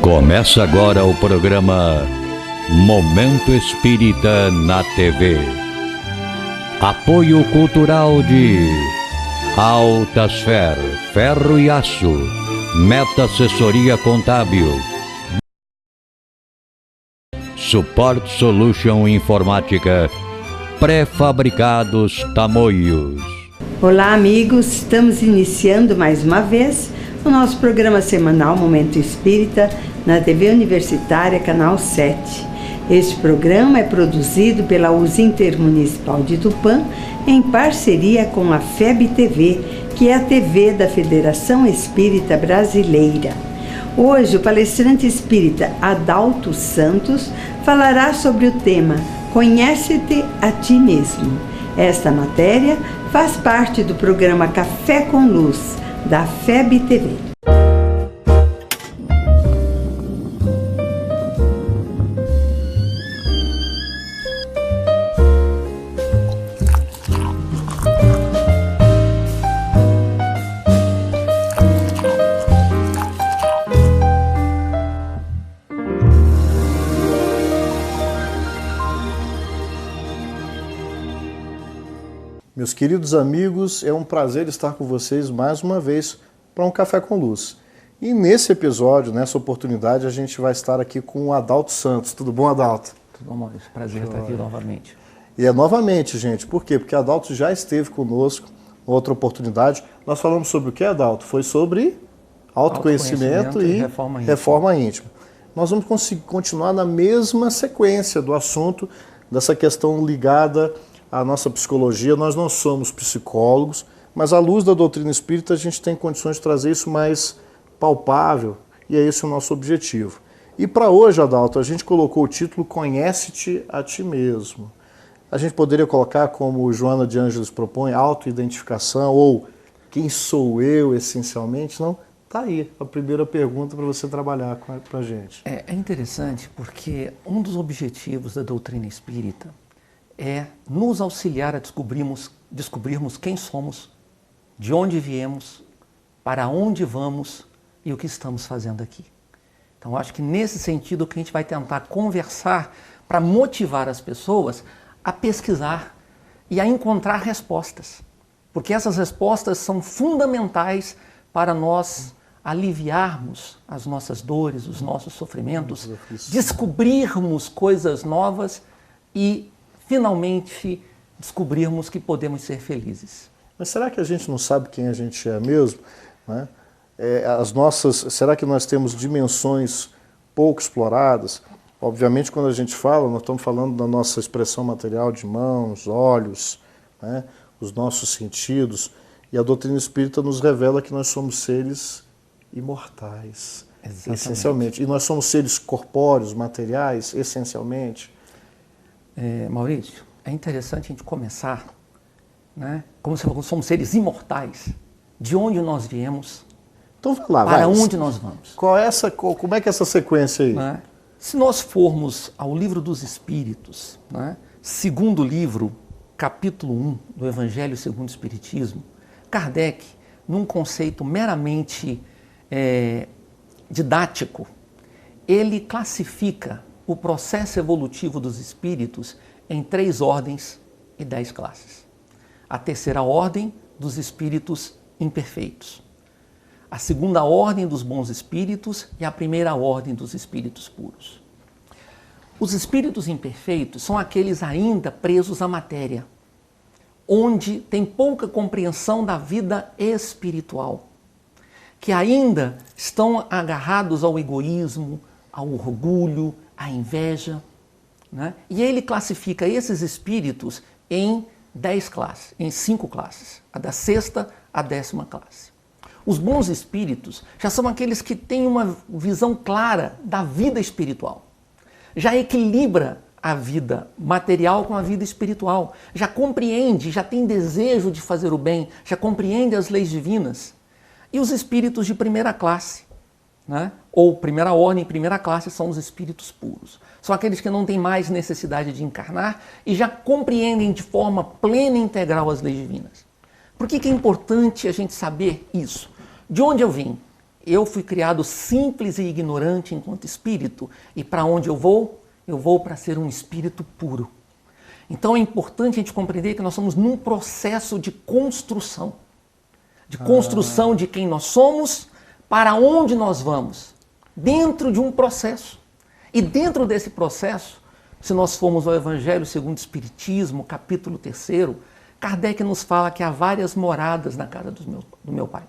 Começa agora o programa Momento Espírita na TV. Apoio cultural de Altasfer, Ferro e Aço, Meta Assessoria Contábil, Support Solution Informática, Pré-fabricados Tamoios. Olá amigos, estamos iniciando mais uma vez o nosso programa semanal Momento Espírita na TV Universitária, Canal 7. Este programa é produzido pela US Intermunicipal de Tupã em parceria com a FEB TV, que é a TV da Federação Espírita Brasileira. Hoje o palestrante espírita Adalto Santos falará sobre o tema Conhece-te a ti mesmo. Esta matéria faz parte do programa Café com Luz, da FEB TV. Meus queridos amigos, é um prazer estar com vocês mais uma vez para um Café com Luz. E nesse episódio, nessa oportunidade, a gente vai estar aqui com o Adalto Santos. Tudo bom, Adalto? Tudo bom, Maurício. Prazer estar aqui novamente. E é novamente, gente. Por quê? Porque Adalto já esteve conosco em outra oportunidade. Nós falamos sobre o que, Adalto? Foi sobre autoconhecimento e reforma íntima. Nós vamos continuar na mesma sequência do assunto, dessa questão ligada a nossa psicologia. Nós não somos psicólogos, mas à luz da doutrina espírita a gente tem condições de trazer isso mais palpável, e é esse o nosso objetivo. E para hoje, Adalto, a gente colocou o título Conhece-te a ti mesmo. A gente poderia colocar, como Joana de Ângeles propõe, autoidentificação, ou quem sou eu essencialmente? Não? Tá aí a primeira pergunta para você trabalhar para a gente. É interessante porque um dos objetivos da doutrina espírita é nos auxiliar a descobrirmos quem somos, de onde viemos, para onde vamos e o que estamos fazendo aqui. Então, acho que nesse sentido que a gente vai tentar conversar para motivar as pessoas a pesquisar e a encontrar respostas. Porque essas respostas são fundamentais para nós aliviarmos as nossas dores, os nossos sofrimentos, descobrirmos coisas novas e finalmente descobrirmos que podemos ser felizes. Mas será que a gente não sabe quem a gente é mesmo? Né? Será que nós temos dimensões pouco exploradas? Obviamente, quando a gente fala, nós estamos falando da nossa expressão material de mãos, olhos, né? Os nossos sentidos. E a doutrina espírita nos revela que nós somos seres imortais, essencialmente. E nós somos seres corpóreos, materiais, essencialmente. Maurício, é interessante a gente começar, né? Como você falou, somos seres imortais. De onde nós viemos, então, vai lá, para onde nós vamos. Como é que é essa sequência aí? Né? Se nós formos ao Livro dos Espíritos, né? Segundo livro, capítulo 1 do Evangelho segundo o Espiritismo, Kardec, num conceito meramente didático, ele classifica o processo evolutivo dos espíritos em 3 ordens e 10 classes. A terceira ordem dos espíritos imperfeitos. A segunda ordem dos bons espíritos e a primeira ordem dos espíritos puros. Os espíritos imperfeitos são aqueles ainda presos à matéria, onde tem pouca compreensão da vida espiritual, que ainda estão agarrados ao egoísmo, ao orgulho, a inveja, né? E ele classifica esses espíritos em 10 classes, em 5 classes, a da 6ª à 10ª classe. Os bons espíritos já são aqueles que têm uma visão clara da vida espiritual, já equilibra a vida material com a vida espiritual, já compreende, já tem desejo de fazer o bem, já compreende as leis divinas. E os espíritos de primeira classe, né? Ou primeira ordem, primeira classe, são os espíritos puros. São aqueles que não têm mais necessidade de encarnar e já compreendem de forma plena e integral as leis divinas. Por que é importante a gente saber isso? De onde eu vim? eu fui criado simples e ignorante enquanto espírito. E para onde eu vou? Eu vou para ser um espírito puro. Então é importante a gente compreender que nós somos num processo de construção. De construção de quem nós somos, para onde nós vamos. Dentro de um processo. E dentro desse processo, se nós formos ao Evangelho segundo o Espiritismo, capítulo 3, Kardec nos fala que há várias moradas na casa do meu pai.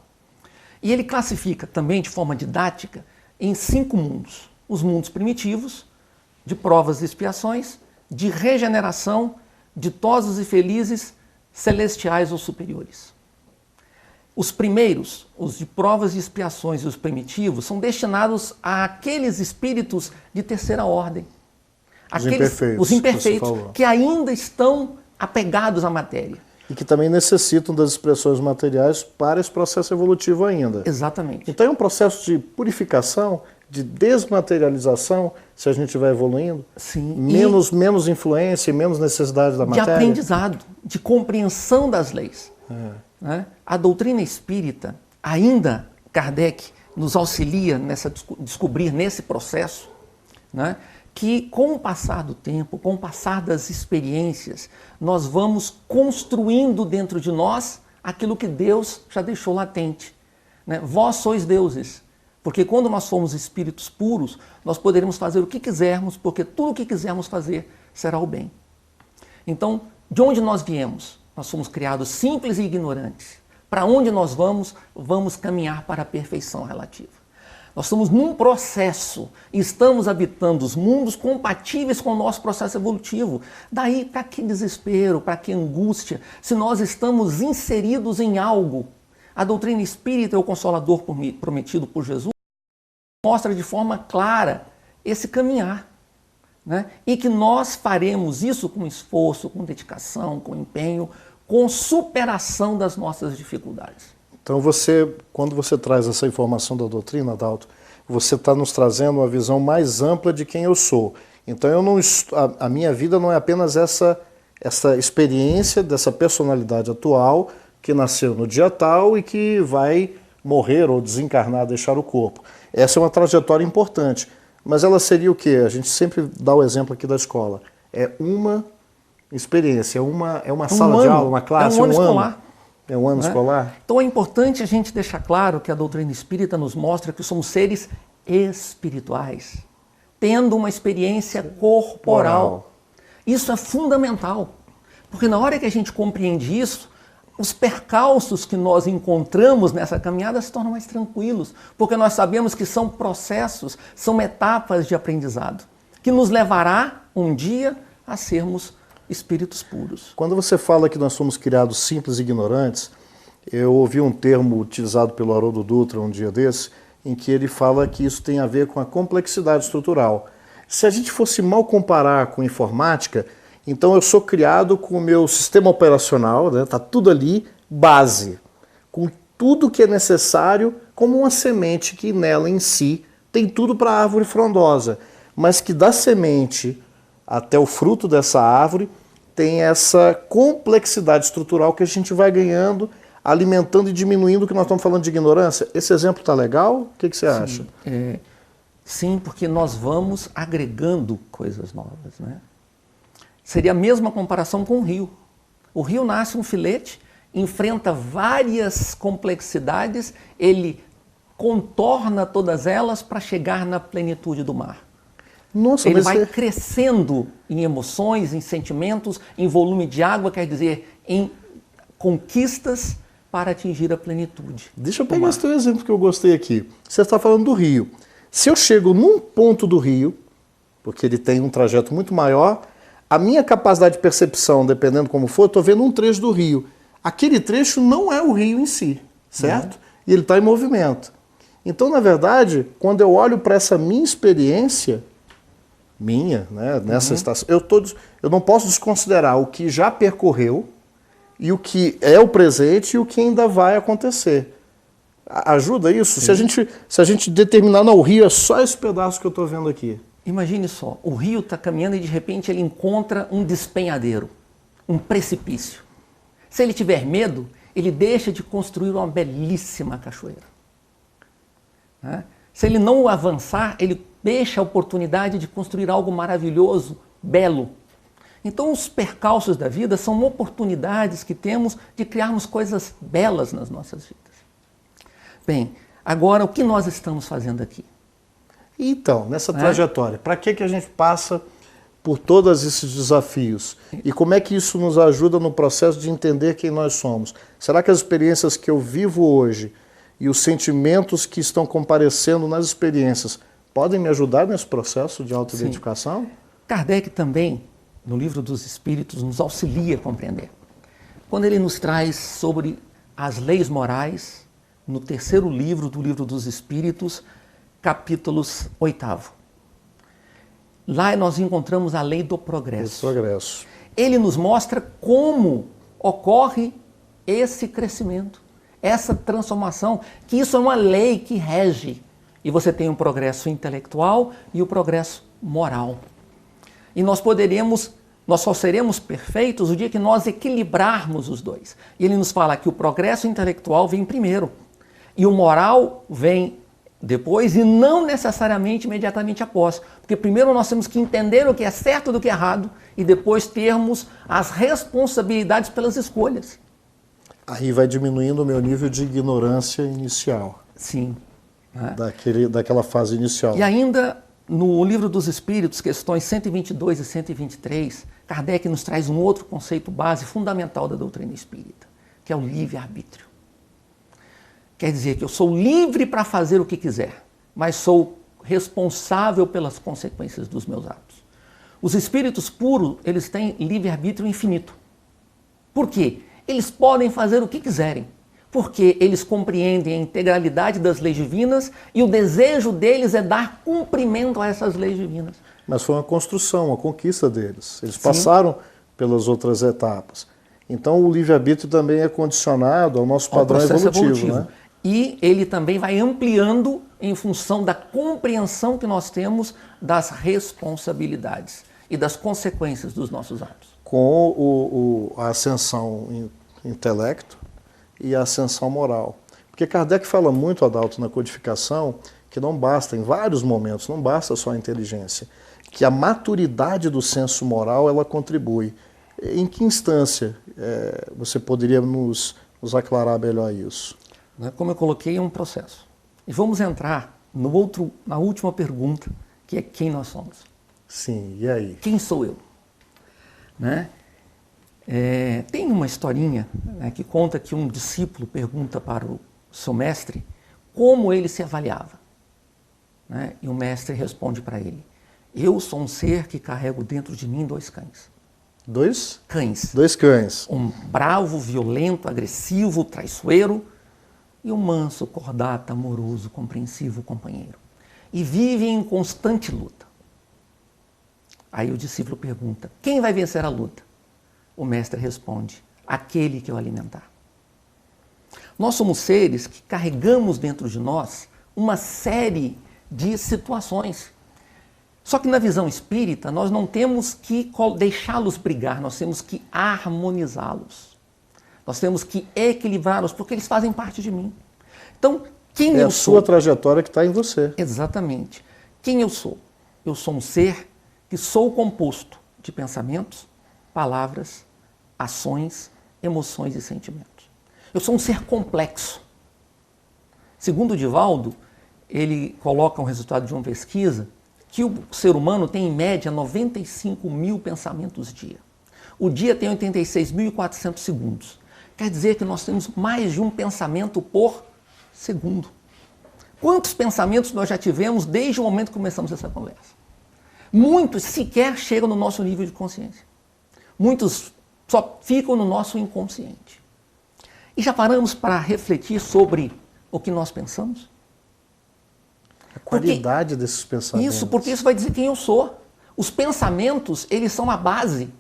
E ele classifica também de forma didática em 5 mundos. Os mundos primitivos, de provas e expiações, de regeneração, ditosos e felizes, celestiais ou superiores. Os primeiros, os de provas e expiações e os primitivos, são destinados àqueles espíritos de terceira ordem. Os imperfeitos, que ainda estão apegados à matéria. E que também necessitam das expressões materiais para esse processo evolutivo ainda. Exatamente. Então é um processo de purificação, de desmaterialização, se a gente vai evoluindo. Sim. Menos influência e menos necessidade da matéria. De aprendizado, de compreensão das leis. Né? A doutrina espírita, ainda Kardec nos auxilia descobrir nesse processo, né? Que com o passar do tempo, com o passar das experiências, nós vamos construindo dentro de nós aquilo que Deus já deixou latente. Né? Vós sois deuses, porque quando nós formos espíritos puros, nós poderemos fazer o que quisermos, porque tudo o que quisermos fazer será o bem. Então, de onde nós viemos? Nós somos criados simples e ignorantes. Para onde nós vamos? Vamos caminhar para a perfeição relativa. Nós estamos num processo e estamos habitando os mundos compatíveis com o nosso processo evolutivo. Daí, para que desespero, para que angústia, se nós estamos inseridos em algo? A doutrina espírita, o Consolador prometido por Jesus, mostra de forma clara esse caminhar. Né? E que nós faremos isso com esforço, com dedicação, com empenho, com superação das nossas dificuldades. Então quando você traz essa informação da doutrina, Adalto, você está nos trazendo uma visão mais ampla de quem eu sou. Então a minha vida não é apenas essa experiência dessa personalidade atual que nasceu no dia tal e que vai morrer ou desencarnar, deixar o corpo. Essa é uma trajetória importante. Mas ela seria o quê? A gente sempre dá o exemplo aqui da escola. É uma experiência, é uma sala de aula, uma classe, é um ano escolar. É um ano escolar? Então é importante a gente deixar claro que a doutrina espírita nos mostra que somos seres espirituais, tendo uma experiência corporal. Isso é fundamental, porque na hora que a gente compreende isso, os percalços que nós encontramos nessa caminhada se tornam mais tranquilos, porque nós sabemos que são processos, são etapas de aprendizado, que nos levará um dia a sermos espíritos puros. Quando você fala que nós somos criados simples e ignorantes, eu ouvi um termo utilizado pelo Haroldo Dutra um dia desse, em que ele fala que isso tem a ver com a complexidade estrutural. Se a gente fosse mal comparar com informática, então eu sou criado com o meu sistema operacional, né? Tá tudo ali, base, com tudo que é necessário, como uma semente que nela em si tem tudo para a árvore frondosa, mas que da semente até o fruto dessa árvore tem essa complexidade estrutural que a gente vai ganhando, alimentando e diminuindo o que nós estamos falando de ignorância. Esse exemplo está legal? O que você acha? Sim, porque nós vamos agregando coisas novas, né? Seria a mesma comparação com o rio. O rio nasce um filete, enfrenta várias complexidades, ele contorna todas elas para chegar na plenitude do mar. Nossa, ele vai crescendo em emoções, em sentimentos, em volume de água, quer dizer, em conquistas para atingir a plenitude. Deixa eu pegar esse teu exemplo que eu gostei aqui. Você está falando do rio. Se eu chego num ponto do rio, porque ele tem um trajeto muito maior, a minha capacidade de percepção, dependendo como for, eu estou vendo um trecho do rio. Aquele trecho não é o rio em si, certo? E ele está em movimento. Então, na verdade, quando eu olho para essa minha experiência, né, nessa estação, eu não posso desconsiderar o que já percorreu e o que é o presente e o que ainda vai acontecer. Ajuda isso? Se a gente determinar, não, o rio é só esse pedaço que eu estou vendo aqui. Imagine só, o rio está caminhando e de repente ele encontra um despenhadeiro, um precipício. Se ele tiver medo, ele deixa de construir uma belíssima cachoeira. né? Se ele não avançar, ele deixa a oportunidade de construir algo maravilhoso, belo. Então os percalços da vida são oportunidades que temos de criarmos coisas belas nas nossas vidas. Bem, agora o que nós estamos fazendo aqui? Então, nessa trajetória, para que a gente passa por todos esses desafios? E como é que isso nos ajuda no processo de entender quem nós somos? Será que as experiências que eu vivo hoje e os sentimentos que estão comparecendo nas experiências podem me ajudar nesse processo de autoidentificação? Sim. Kardec também, no Livro dos Espíritos, nos auxilia a compreender. Quando ele nos traz sobre as leis morais, no terceiro livro do Livro dos Espíritos, capítulos 8º. Lá nós encontramos a lei do progresso. Ele nos mostra como ocorre esse crescimento, essa transformação, que isso é uma lei que rege. E você tem o progresso intelectual e o progresso moral. E nós só seremos perfeitos o dia que nós equilibrarmos os dois. E ele nos fala que o progresso intelectual vem primeiro e o moral vem depois, e não necessariamente imediatamente após. Porque primeiro nós temos que entender o que é certo do que é errado e depois termos as responsabilidades pelas escolhas. Aí vai diminuindo o meu nível de ignorância inicial. Sim. Né? Daquela fase inicial. E ainda no Livro dos Espíritos, questões 122 e 123, Kardec nos traz um outro conceito base fundamental da doutrina espírita, que é o livre-arbítrio. Quer dizer que eu sou livre para fazer o que quiser, mas sou responsável pelas consequências dos meus atos. Os espíritos puros, eles têm livre-arbítrio infinito. Por quê? Eles podem fazer o que quiserem, porque eles compreendem a integralidade das leis divinas e o desejo deles é dar cumprimento a essas leis divinas. Mas foi uma construção, uma conquista deles. Eles passaram pelas outras etapas. Então o livre-arbítrio também é condicionado ao nosso padrão evolutivo. Né? E ele também vai ampliando em função da compreensão que nós temos das responsabilidades e das consequências dos nossos atos. Com a ascensão intelecto e a ascensão moral. Porque Kardec fala muito, Adalto, na codificação, que não basta, em vários momentos, não basta só a inteligência, que a maturidade do senso moral, ela contribui. Em que instância você poderia nos aclarar melhor isso? Como eu coloquei, é um processo. E vamos entrar na última pergunta, que é quem nós somos. Sim, e aí? Quem sou eu? Né? Tem uma historinha, né, que conta que um discípulo pergunta para o seu mestre como ele se avaliava. Né? E o mestre responde para ele: eu sou um ser que carrego dentro de mim 2 cães. 2? Cães. 2 cães. Um bravo, violento, agressivo, traiçoeiro, e um manso, cordato, amoroso, compreensivo companheiro. E vive em constante luta. Aí o discípulo pergunta: quem vai vencer a luta? O mestre responde: aquele que eu alimentar. Nós somos seres que carregamos dentro de nós uma série de situações. Só que na visão espírita, nós não temos que deixá-los brigar, nós temos que harmonizá-los. Nós temos que equilibrá-los, porque eles fazem parte de mim. Então, quem eu sou? É a sua trajetória que está em você. Exatamente. Quem eu sou? Eu sou um ser que sou composto de pensamentos, palavras, ações, emoções e sentimentos. Eu sou um ser complexo. Segundo o Divaldo, ele coloca um resultado de uma pesquisa que o ser humano tem em média 95 mil pensamentos dia. O dia tem 86.400 segundos. Quer dizer que nós temos mais de um pensamento por segundo. Quantos pensamentos nós já tivemos desde o momento que começamos essa conversa? Muitos sequer chegam no nosso nível de consciência. Muitos só ficam no nosso inconsciente. E já paramos para refletir sobre o que nós pensamos? A qualidade desses pensamentos. Porque isso vai dizer quem eu sou. Os pensamentos, eles são a base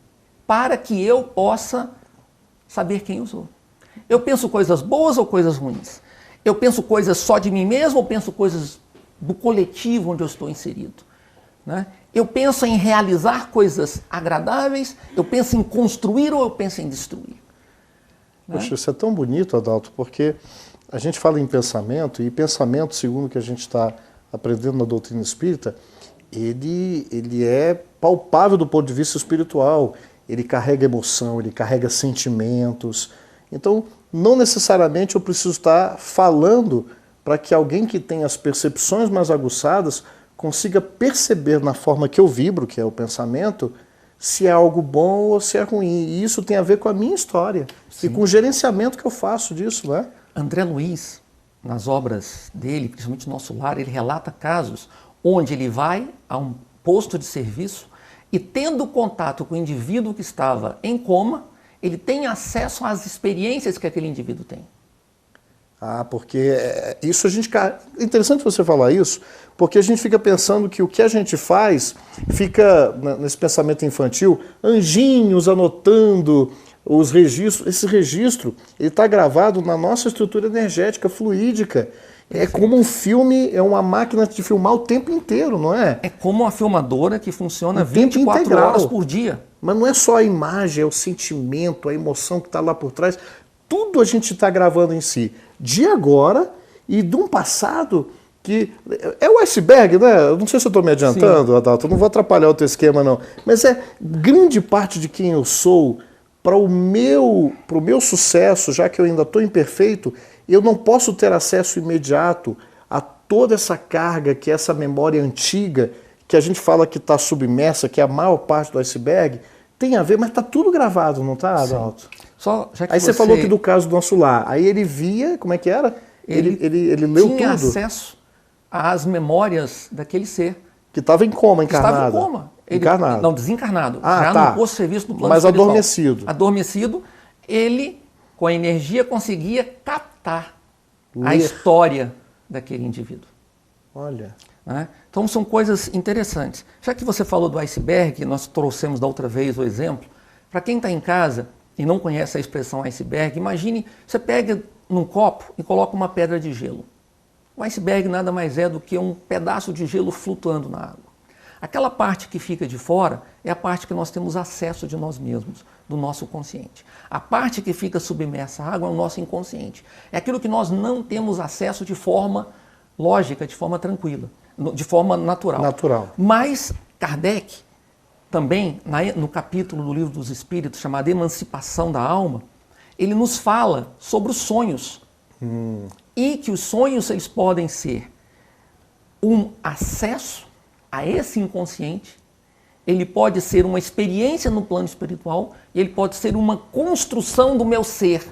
para que eu possa saber quem eu sou. Eu penso coisas boas ou coisas ruins? Eu penso coisas só de mim mesmo ou penso coisas do coletivo onde eu estou inserido? Né? Eu penso em realizar coisas agradáveis, eu penso em construir ou eu penso em destruir? Poxa, isso é tão bonito, Adalto, porque a gente fala em pensamento, e pensamento, segundo o que a gente está aprendendo na doutrina espírita, ele é palpável do ponto de vista espiritual. Ele carrega emoção, ele carrega sentimentos. Então, não necessariamente eu preciso estar falando para que alguém que tem as percepções mais aguçadas consiga perceber na forma que eu vibro, que é o pensamento, se é algo bom ou se é ruim. E isso tem a ver com a minha história. Sim. E com o gerenciamento que eu faço disso, né? André Luiz, nas obras dele, principalmente Nosso Lar, ele relata casos onde ele vai a um posto de serviço e, tendo contato com o indivíduo que estava em coma, ele tem acesso às experiências que aquele indivíduo tem. Porque isso a gente... É interessante você falar isso, porque a gente fica pensando que o que a gente faz fica, nesse pensamento infantil, anjinhos anotando os registros. Esse registro está gravado na nossa estrutura energética, fluídica. É como um filme, é uma máquina de filmar o tempo inteiro, não é? É como uma filmadora que funciona 24 horas por dia. Mas não é só a imagem, é o sentimento, a emoção que está lá por trás. Tudo a gente está gravando em si. De agora e de um passado que... É o iceberg, né? Eu não sei se eu estou me adiantando, Adalto, eu não vou atrapalhar o teu esquema, não. Mas é grande parte de quem eu sou, para o meu sucesso, já que eu ainda estou imperfeito, eu não posso ter acesso imediato a toda essa carga, que é essa memória antiga, que a gente fala que está submersa, que é a maior parte do iceberg, tem a ver, mas está tudo gravado, não está, Adalto? Aí você falou que do caso do Nosso Lar, aí ele via, como é que era? Ele leu tudo. Tinha acesso às memórias daquele ser. Que estava em coma, encarnado. Estava em coma. Encarnado. Não, desencarnado. Já no posto de serviço do plano mas espiritual. Adormecido. Adormecido, ele, com a energia, conseguia captar a história daquele indivíduo. Olha. Né? Então são coisas interessantes. Já que você falou do iceberg, nós trouxemos da outra vez o exemplo, para quem está em casa e não conhece a expressão iceberg, imagine, você pega num copo e coloca uma pedra de gelo. O iceberg nada mais é do que um pedaço de gelo flutuando na água. Aquela parte que fica de fora é a parte que nós temos acesso de nós mesmos, do nosso consciente. A parte que fica submersa à água é o nosso inconsciente. É aquilo que nós não temos acesso de forma lógica, de forma tranquila, de forma natural. Mas Kardec, também no capítulo do Livro dos Espíritos, chamado Emancipação da Alma, ele nos fala sobre os sonhos. E que os sonhos eles podem ser um acesso a esse inconsciente, ele pode ser uma experiência no plano espiritual e ele pode ser uma construção do meu ser,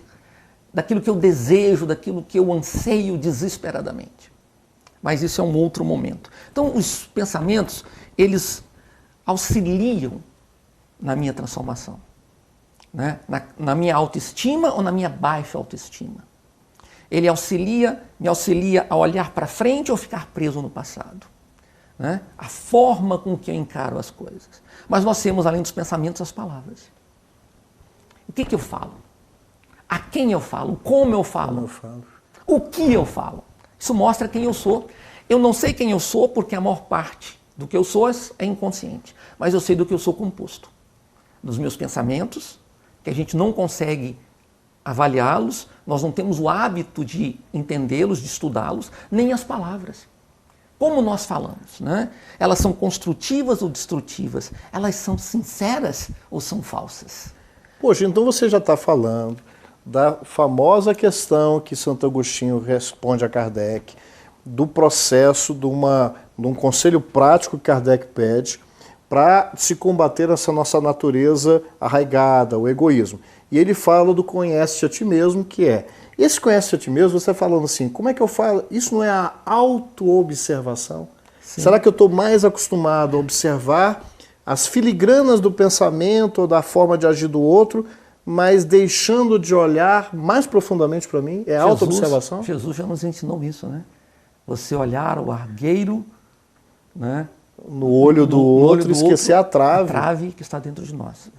daquilo que eu desejo, daquilo que eu anseio desesperadamente. Mas isso é um outro momento. Então, os pensamentos, eles auxiliam na minha transformação, né? Na minha autoestima ou na minha baixa autoestima. Ele me auxilia a olhar para frente ou ficar preso no passado. Né? A forma com que eu encaro as coisas. Mas nós temos, além dos pensamentos, as palavras. O que eu falo? A quem eu falo? Como eu falo? O que eu falo? Isso mostra quem eu sou. Eu não sei quem eu sou porque a maior parte do que eu sou é inconsciente. Mas eu sei do que eu sou composto. Dos meus pensamentos, que a gente não consegue avaliá-los, nós não temos o hábito de entendê-los, de estudá-los, nem as palavras. Como nós falamos, né? Elas são construtivas ou destrutivas? Elas são sinceras ou são falsas? Poxa, então você já está falando da famosa questão que Santo Agostinho responde a Kardec, do processo de um conselho prático que Kardec pede para se combater essa nossa natureza arraigada, o egoísmo. E ele fala do conhece-te a ti mesmo, que é... Esse conhece-te a ti mesmo, você está falando assim, como é que eu falo? Isso não é a auto-observação? Será que eu estou mais acostumado a observar as filigranas do pensamento ou da forma de agir do outro, mas deixando de olhar mais profundamente para mim? É auto-observação? Jesus já nos ensinou isso, né? Você olhar o argueiro, né? No olho do outro e esquecer a trave. A trave que está dentro de nós.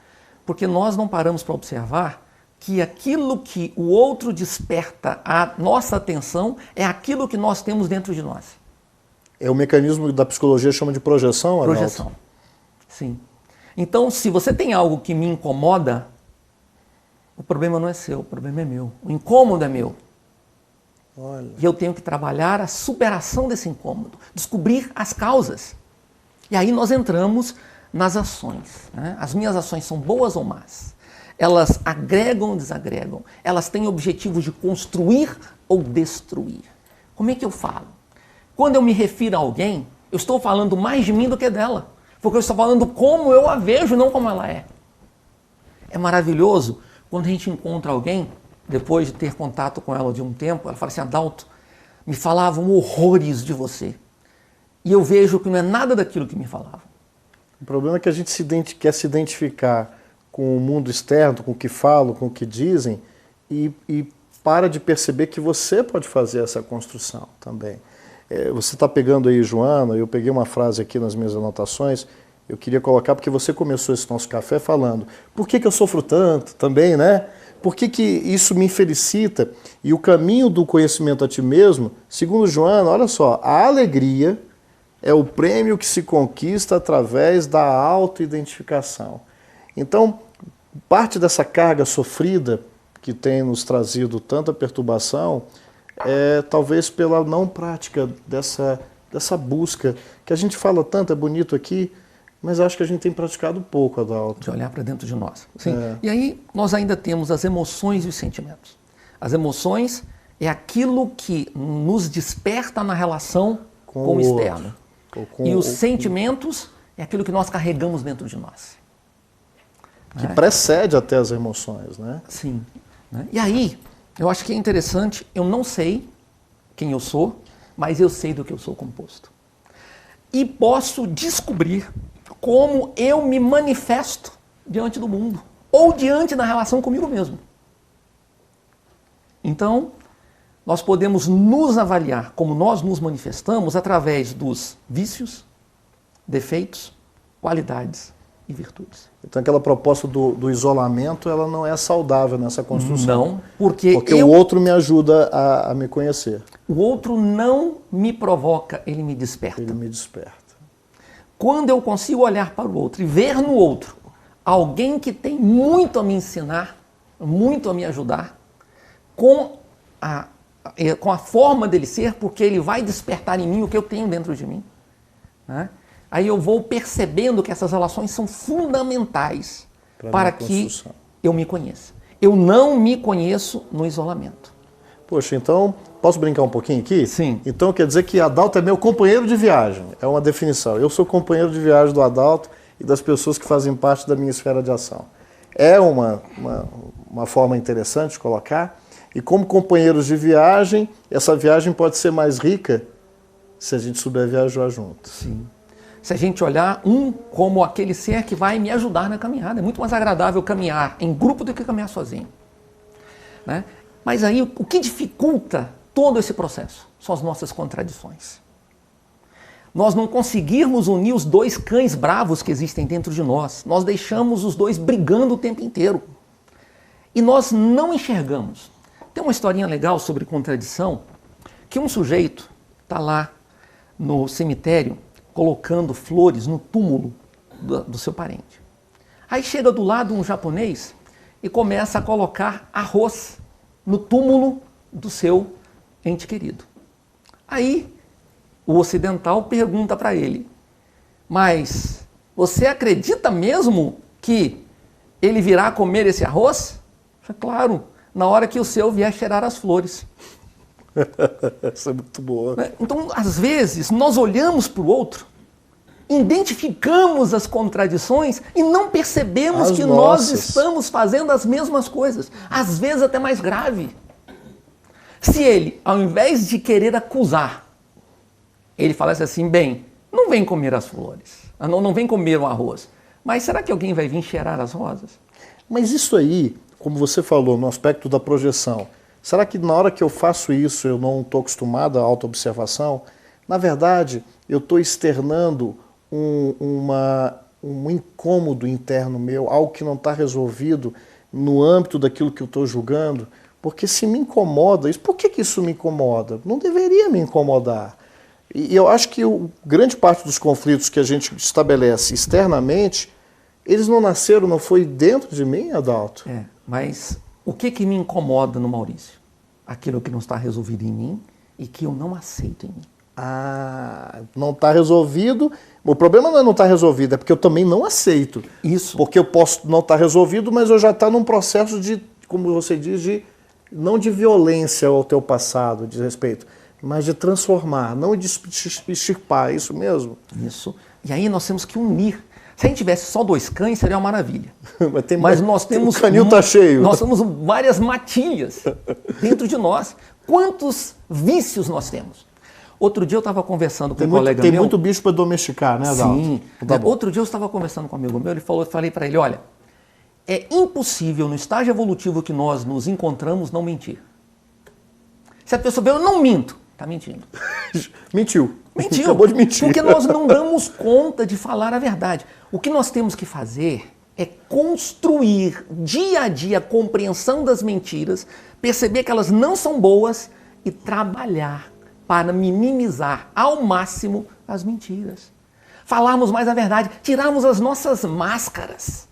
Porque nós não paramos para observar que aquilo que o outro desperta a nossa atenção é aquilo que nós temos dentro de nós. É o mecanismo da psicologia chama de projeção, Arnaldo? Projeção, sim. Então, se você tem algo que me incomoda, o problema não é seu, o problema é meu. O incômodo é meu. Olha. E eu tenho que trabalhar a superação desse incômodo, descobrir as causas. E aí nós entramos nas ações. Né? As minhas ações são boas ou más? Elas agregam ou desagregam? Elas têm objetivos de construir ou destruir? Como é que eu falo? Quando eu me refiro a alguém, eu estou falando mais de mim do que dela. Porque eu estou falando como eu a vejo, não como ela é. É maravilhoso quando a gente encontra alguém, depois de ter contato com ela de um tempo, ela fala assim: Adalto, me falavam horrores de você. E eu vejo que não é nada daquilo que me falavam. O problema é que a gente quer se identificar com o mundo externo, com o que falam, com o que dizem, e para de perceber que você pode fazer essa construção também. Você está pegando aí, Joana, eu peguei uma frase aqui nas minhas anotações, eu queria colocar porque você começou esse nosso café falando: por que eu sofro tanto também, né? Por que isso me infelicita? E o caminho do conhecimento a ti mesmo, segundo Joana, olha só, a alegria é o prêmio que se conquista através da autoidentificação. Então, parte dessa carga sofrida que tem nos trazido tanta perturbação é talvez pela não prática dessa busca, que a gente fala tanto, é bonito aqui, mas acho que a gente tem praticado pouco, Adalto. De olhar para dentro de nós. Sim. E aí nós ainda temos as emoções e os sentimentos. As emoções é aquilo que nos desperta na relação com o externo. E os sentimentos é aquilo que nós carregamos dentro de nós. Que precede até as emoções, né? Sim. E aí, eu acho que é interessante, eu não sei quem eu sou, mas eu sei do que eu sou composto. E posso descobrir como eu me manifesto diante do mundo, ou diante da relação comigo mesmo. Então, nós podemos nos avaliar como nós nos manifestamos através dos vícios, defeitos, qualidades e virtudes. Então aquela proposta do isolamento, ela não é saudável nessa construção. Não, porque o outro me ajuda a me conhecer. O outro não me provoca, ele me desperta. Ele me desperta. Quando eu consigo olhar para o outro e ver no outro alguém que tem muito a me ensinar, muito a me ajudar, com a forma dele ser, porque ele vai despertar em mim o que eu tenho dentro de mim, né? Aí eu vou percebendo que essas relações são fundamentais para que eu me conheça. Eu não me conheço no isolamento. Poxa, então, posso brincar um pouquinho aqui? Sim. Então quer dizer que Adalto é meu companheiro de viagem, é uma definição. Eu sou companheiro de viagem do Adalto e das pessoas que fazem parte da minha esfera de ação. É uma forma interessante de colocar. E como companheiros de viagem, essa viagem pode ser mais rica se a gente souber viajar junto. Sim. Se a gente olhar como aquele ser que vai me ajudar na caminhada. É muito mais agradável caminhar em grupo do que caminhar sozinho, né? Mas aí o que dificulta todo esse processo são as nossas contradições. Nós não conseguirmos unir os dois cães bravos que existem dentro de nós. Nós deixamos os dois brigando o tempo inteiro. E nós não enxergamos. Tem uma historinha legal sobre contradição, que um sujeito está lá no cemitério colocando flores no túmulo do seu parente. Aí chega do lado um japonês e começa a colocar arroz no túmulo do seu ente querido. Aí o ocidental pergunta para ele: mas você acredita mesmo que ele virá comer esse arroz? Claro, na hora que o seu vier cheirar as flores. Isso é muito boa. Então, às vezes, nós olhamos para o outro, identificamos as contradições e não percebemos que nós estamos fazendo as mesmas coisas. Às vezes até mais grave. Se ele, ao invés de querer acusar, ele falasse assim: bem, não vem comer as flores, não vem comer o arroz, mas será que alguém vai vir cheirar as rosas? Mas isso aí, como você falou, no aspecto da projeção, será que na hora que eu faço isso eu não estou acostumado à autoobservação? Na verdade, eu estou externando um incômodo interno meu, algo que não está resolvido no âmbito daquilo que eu estou julgando, porque se me incomoda isso, por que isso me incomoda? Não deveria me incomodar. E eu acho que grande parte dos conflitos que a gente estabelece externamente, eles não nasceram, não foi dentro de mim, Adalto? Mas o que me incomoda no Maurício? aquilo que não está resolvido em mim e que eu não aceito em mim. Não está resolvido. O problema não estar resolvido, é porque eu também não aceito. Isso. Porque eu posso não estar resolvido, mas eu já estou num processo de, como você diz, não de violência ao teu passado, de respeito, mas de transformar, não de extirpar, é isso mesmo? Isso. E aí nós temos que unir. Se a gente tivesse só 2 cães, seria uma maravilha. Mas nós temos... O canil está cheio. Nós temos várias matilhas dentro de nós. Quantos vícios nós temos? Outro dia eu estava conversando com um colega meu... Tem muito bicho para domesticar, né, Adalto? Sim. Outro dia eu estava conversando com um amigo meu, eu falei para ele, olha, é impossível no estágio evolutivo que nós nos encontramos não mentir. Se a pessoa eu não minto, está mentindo. Mentiu. Acabou de mentir. Porque nós não damos conta de falar a verdade. O que nós temos que fazer é construir dia a dia a compreensão das mentiras, perceber que elas não são boas e trabalhar para minimizar ao máximo as mentiras. Falarmos mais a verdade, tirarmos as nossas máscaras.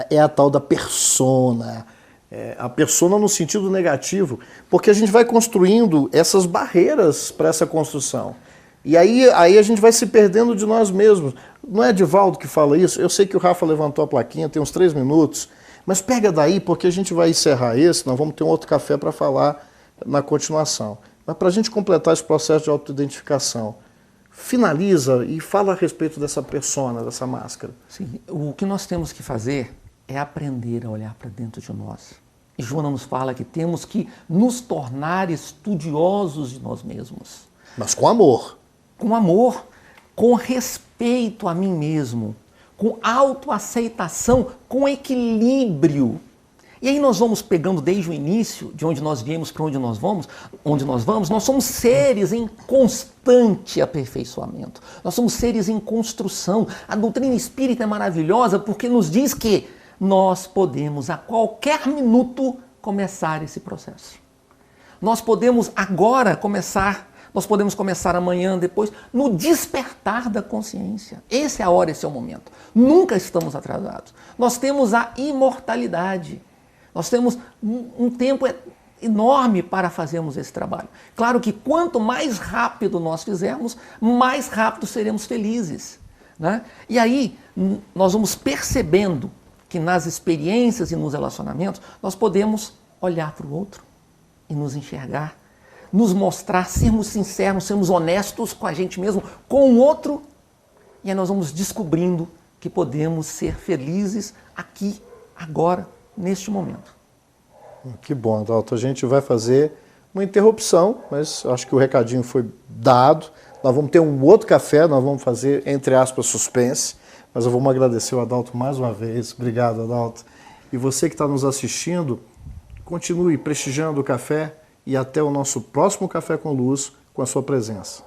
É a tal da persona. A persona no sentido negativo, porque a gente vai construindo essas barreiras para essa construção. E aí a gente vai se perdendo de nós mesmos. Não é Edivaldo que fala isso? Eu sei que o Rafa levantou a plaquinha, tem uns 3 minutos, mas pega daí, porque a gente vai encerrar esse, nós vamos ter um outro café para falar na continuação. Mas para a gente completar esse processo de autoidentificação, finaliza e fala a respeito dessa persona, dessa máscara. Sim, o que nós temos que fazer é aprender a olhar para dentro de nós. E Joana nos fala que temos que nos tornar estudiosos de nós mesmos. Mas com amor. Com amor, com respeito a mim mesmo, com autoaceitação, com equilíbrio. E aí nós vamos pegando desde o início, de onde nós viemos para onde nós vamos, nós somos seres em constante aperfeiçoamento. Nós somos seres em construção. A doutrina espírita é maravilhosa porque nos diz que nós podemos a qualquer minuto começar esse processo. Nós podemos agora começar, nós podemos começar amanhã, depois, no despertar da consciência. Essa é a hora, esse é o momento. Nunca estamos atrasados. Nós temos a imortalidade. Nós temos um tempo enorme para fazermos esse trabalho. Claro que quanto mais rápido nós fizermos, mais rápido seremos felizes, né? E aí nós vamos percebendo que nas experiências e nos relacionamentos nós podemos olhar para o outro e nos enxergar, nos mostrar, sermos sinceros, sermos honestos com a gente mesmo, com o outro, e aí nós vamos descobrindo que podemos ser felizes aqui, agora, neste momento. Que bom, Adalto. A gente vai fazer uma interrupção, mas acho que o recadinho foi dado. Nós vamos ter um outro café, nós vamos fazer, entre aspas, suspense, mas eu vou agradecer o Adalto mais uma vez. Obrigado, Adalto. E você que está nos assistindo, continue prestigiando o café e até o nosso próximo Café com Luz, com a sua presença.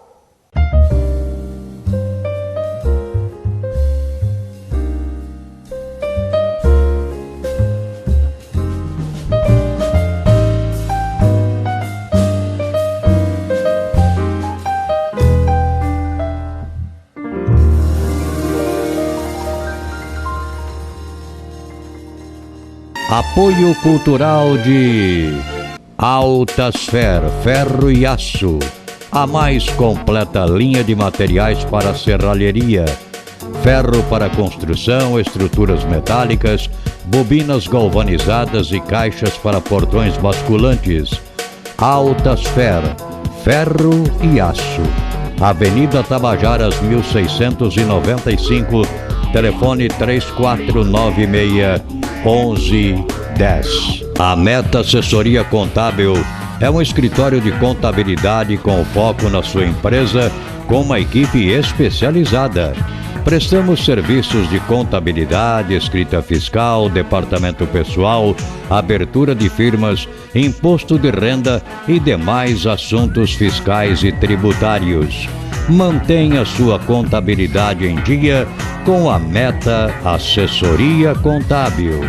Apoio cultural de Altasfer, ferro e aço, a mais completa linha de materiais para serralheria, ferro para construção, estruturas metálicas, bobinas galvanizadas e caixas para portões basculantes. Altasfer, ferro e aço, Avenida Tabajaras 1695, telefone 3496-1110. A Meta Assessoria Contábil é um escritório de contabilidade com foco na sua empresa, com uma equipe especializada. Prestamos serviços de contabilidade, escrita fiscal, departamento pessoal, abertura de firmas, imposto de renda e demais assuntos fiscais e tributários. Mantenha sua contabilidade em dia com a Meta Assessoria Contábil.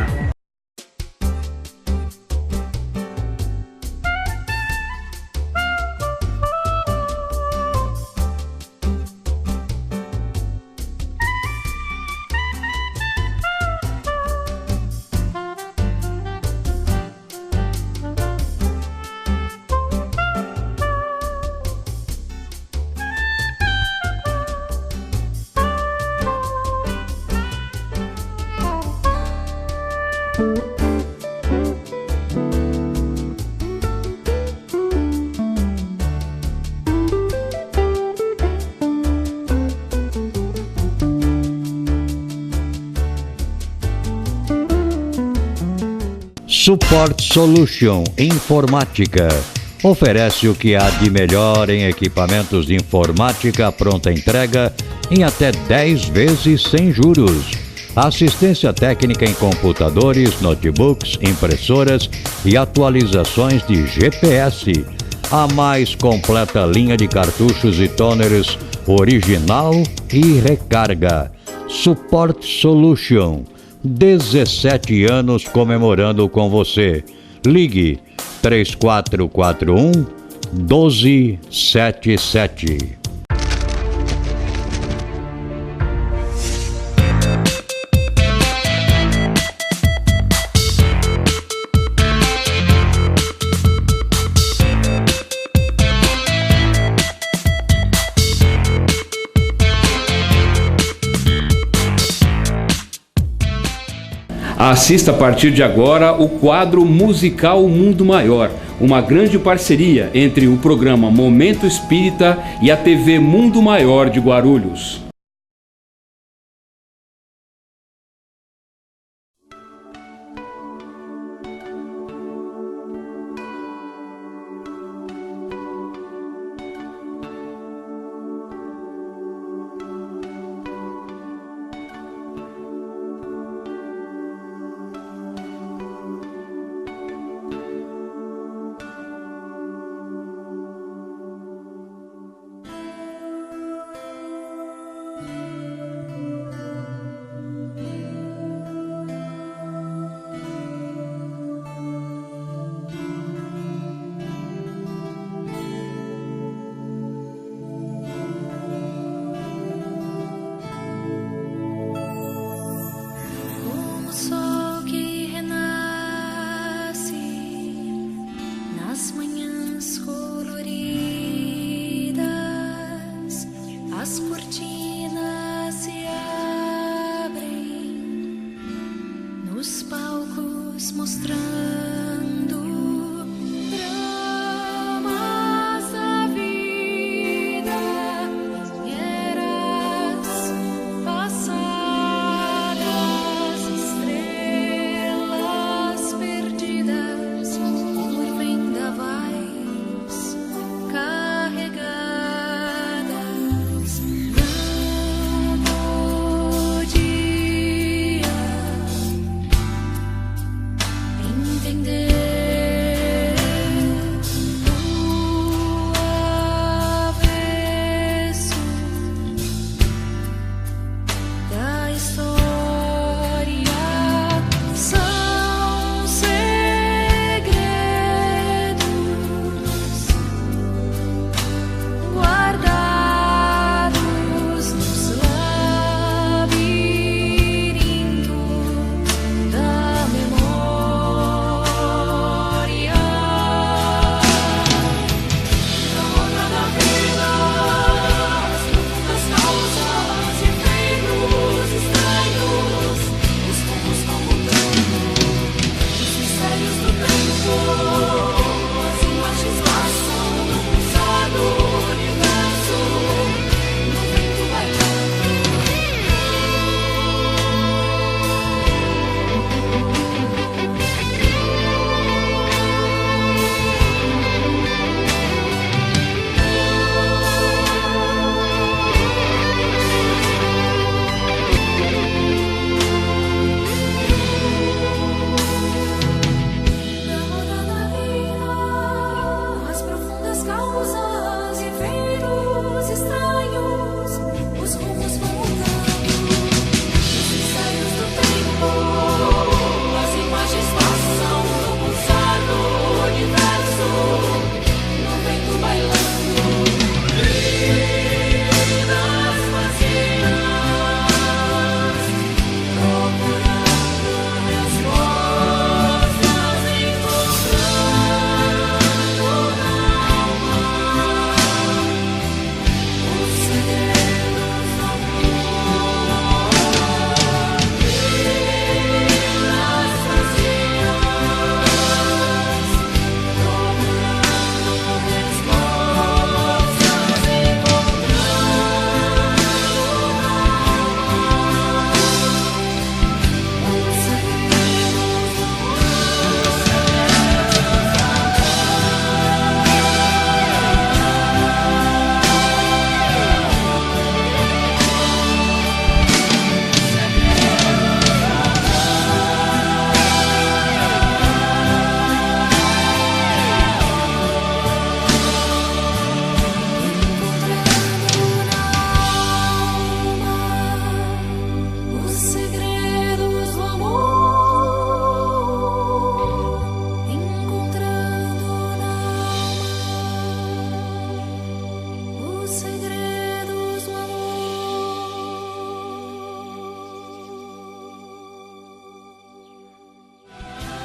Support Solution Informática. Oferece o que há de melhor em equipamentos de informática pronta entrega em até 10 vezes sem juros. Assistência técnica em computadores, notebooks, impressoras e atualizações de GPS. A mais completa linha de cartuchos e toners original e recarga. Support Solution. 17 anos comemorando com você. Ligue 3441-1277. Assista a partir de agora o quadro musical Mundo Maior, uma grande parceria entre o programa Momento Espírita e a TV Mundo Maior de Guarulhos.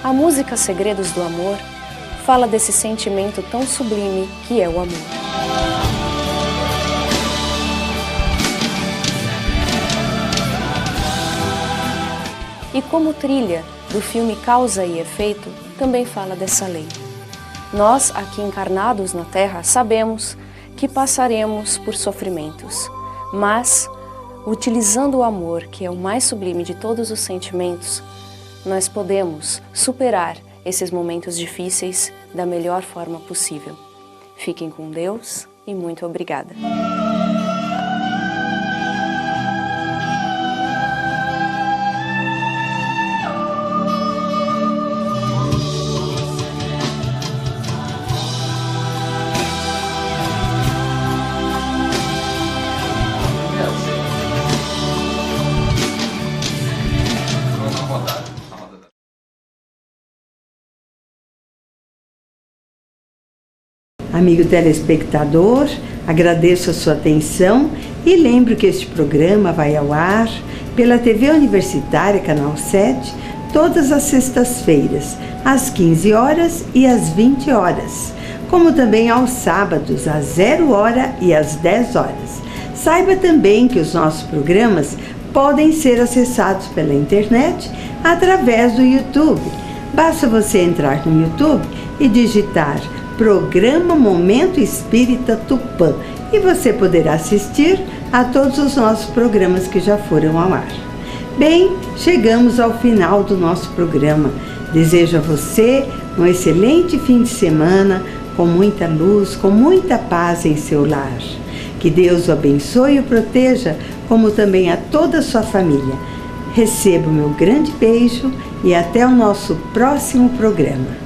A música Segredos do Amor fala desse sentimento tão sublime que é o amor. E como trilha do filme Causa e Efeito, também fala dessa lei. Nós, aqui encarnados na Terra, sabemos que passaremos por sofrimentos, mas, utilizando o amor, que é o mais sublime de todos os sentimentos, nós podemos superar esses momentos difíceis da melhor forma possível. Fiquem com Deus e muito obrigada. Amigo telespectador, agradeço a sua atenção e lembro que este programa vai ao ar pela TV Universitária, Canal 7, todas as sextas-feiras, às 15 horas e às 20 horas, como também aos sábados, às 0 hora e às 10 horas. Saiba também que os nossos programas podem ser acessados pela internet através do YouTube. Basta você entrar no YouTube e digitar Programa Momento Espírita Tupã e você poderá assistir a todos os nossos programas que já foram ao ar. Bem, chegamos ao final do nosso programa. Desejo a você um excelente fim de semana, com muita luz, com muita paz em seu lar. Que Deus o abençoe e o proteja, como também a toda a sua família. Receba o meu grande beijo e até o nosso próximo programa.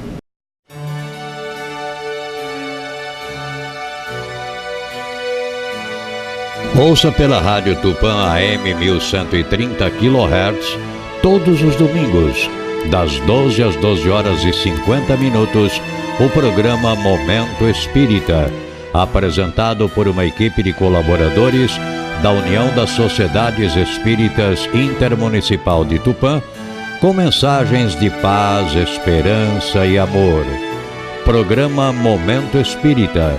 Ouça pela Rádio Tupã AM 1130 kHz todos os domingos, das 12 às 12 horas e 50 minutos, o programa Momento Espírita, apresentado por uma equipe de colaboradores da União das Sociedades Espíritas Intermunicipal de Tupã, com mensagens de paz, esperança e amor. Programa Momento Espírita,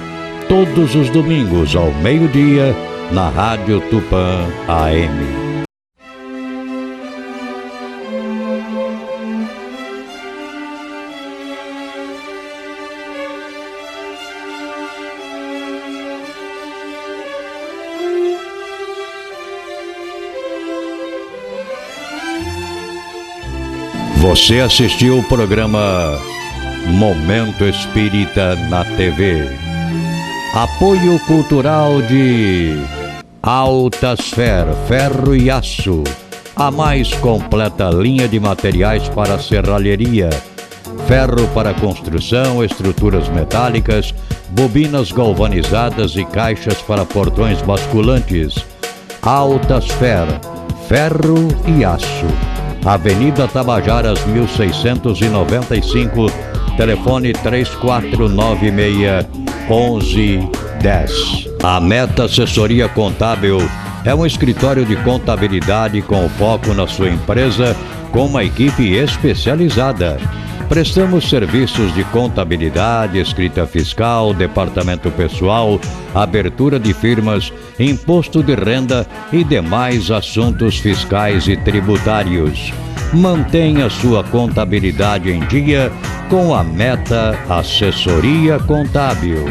todos os domingos ao meio-dia, na Rádio Tupã AM. Você assistiu o programa Momento Espírita na TV. Apoio cultural de Altasfer, ferro e aço, a mais completa linha de materiais para serralheria, ferro para construção, estruturas metálicas, bobinas galvanizadas e caixas para portões basculantes. Altasfer, ferro e aço. Avenida Tabajaras 1695, telefone 3496-1110. A Meta Assessoria Contábil é um escritório de contabilidade com foco na sua empresa, com uma equipe especializada. Prestamos serviços de contabilidade, escrita fiscal, departamento pessoal, abertura de firmas, imposto de renda e demais assuntos fiscais e tributários. Mantenha sua contabilidade em dia com a Meta Assessoria Contábil.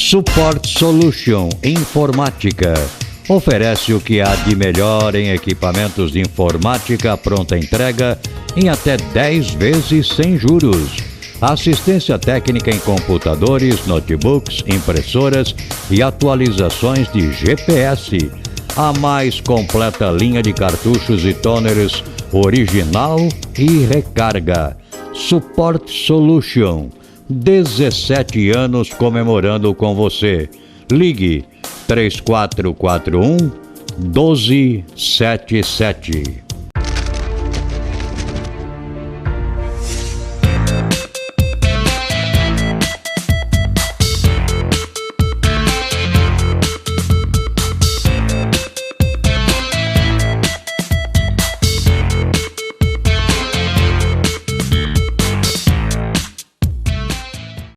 Support Solution Informática oferece o que há de melhor em equipamentos de informática, pronta entrega em até 10 vezes sem juros. Assistência técnica em computadores, notebooks, impressoras e atualizações de GPS. A mais completa linha de cartuchos e toners original e recarga. Support Solution. 17 anos comemorando com você. Ligue 3441 1277.